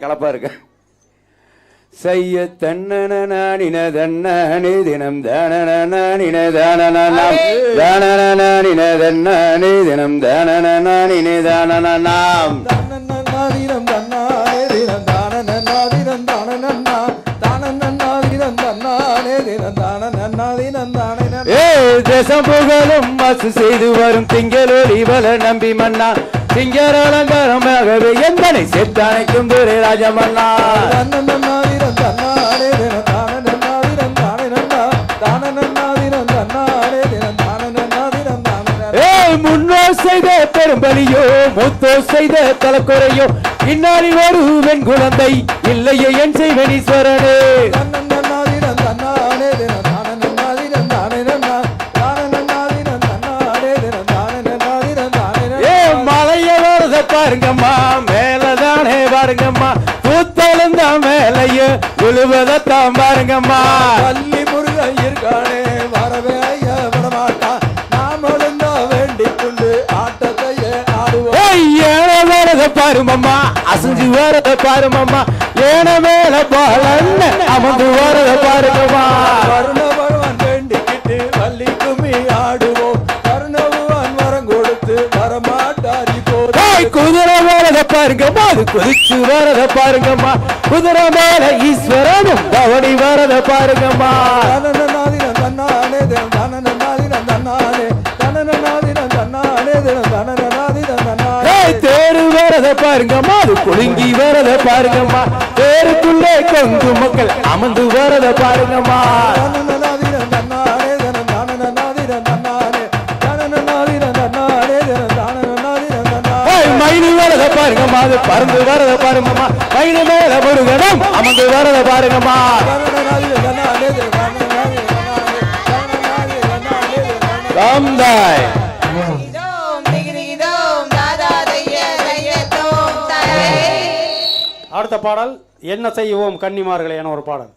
கலப்பா இருக்கு. செய்ய தன்னனின தன்னி தினம் தானனின தானனம் தானனின தன்னி தினம் தானனின தானனம் தன்னன்னாதிரம் தன்னானே தினம் தானனன்னாதிரம் தானனன்னா தானனன்னாதிரம் தன்னானே தினம் தானனன்னாதிரம் தானனன்னா. தேசம் புகழும் மாசு செய்து வரும் திங்களொலி வல நம்பி மன்னா திங்கர அலங்காரமாகவே எந்தனை செத்தானைக்கும் துரை ராஜமன்னா. தன்னன்னாதிரம் தன்னானே தினம் தானனன்னாதிரம் தானனன்னா தானனன்னாதிரம் தன்னானே தினம் தானனன்னாதிரம் தானனன்னா. முன்னோ செய்த பெரும்பலியோ மூத்தோ செய்த தலக்குறையோ இந்நாளி ஒரு வெண் குழந்தை இல்லையே என் செய்வனீஸ்வரனே. தன்னன்னாதிரம் தன்னானே தினம் தானனன்னாதிரம் தானனன்னா தானனன்னாதிரம் தன்னானே தினம் தானனன்னாதிரம் தானனன்னா. மலைய வரத பாருங்கம்மா மேலதானே பாருங்கம்மா பூத்தலும் தான் மேலைய விழுவதான் பாருங்கம்மா. பள்ளி முருகன் இருக்கானே வரவே ஐயா விடமாட்டா நாம் எழுந்தா வேண்டிக் கொண்டு ஆட்டத்தையே ஆடுவோம். ஏன வரத பாருமம்மா அசைஞ்சு வரத பாருமம்மா ஏன மேல பாலன்னு அமர்ந்து வரத பாருங்கம்மா. வருண பகவான் வேண்டிக்கிட்டு வள்ளி கும்மி ஆடுவோம். வருண பகவான் வரம் கொடுத்து வரமாட்டாரி போது குதிரை வரத பாருங்கம்மா அது குதிச்சு வரத பாருங்கம்மா குதிரை மேல ஈஸ்வரனும் பவனி வரத பாருங்கம்மா. தனநாதிரம் தன்னானே தினம் தனநாதிரம் தன்னானே தனநாதிரம் தன்னானே தினம் தனநாதிரம் தன்னானே. தேரு வரத பாருங்கம்மா அது குலுங்கி வரத பாருங்கம்மா தேருக்குள்ளே கொங்கு மக்கள் அமர்ந்து வரத பாருங்கம்மா. தனநாதிரம் தன்னானே தினம் தனநாதிரம் தன்னானே தனநாதிரம் தன்னானே தினம் தனநாதிரம் தன்னானே. மயிலு வரத பாருங்கம்மா அது பறந்து வரத பாருங்கம்மா மயிலு மேல முருகனும் அமர்ந்து வரத பாருங்கம்மா. தனநாதிரம் தன்னானே தினம் தனநாதிரம் தன்னானே தனநாதிரம் தன்னானே தினம் ராம்தாய் அடுத்த பாடல் என்ன செய்வோம் கன்னிமார்களே என ஒரு பாடல்.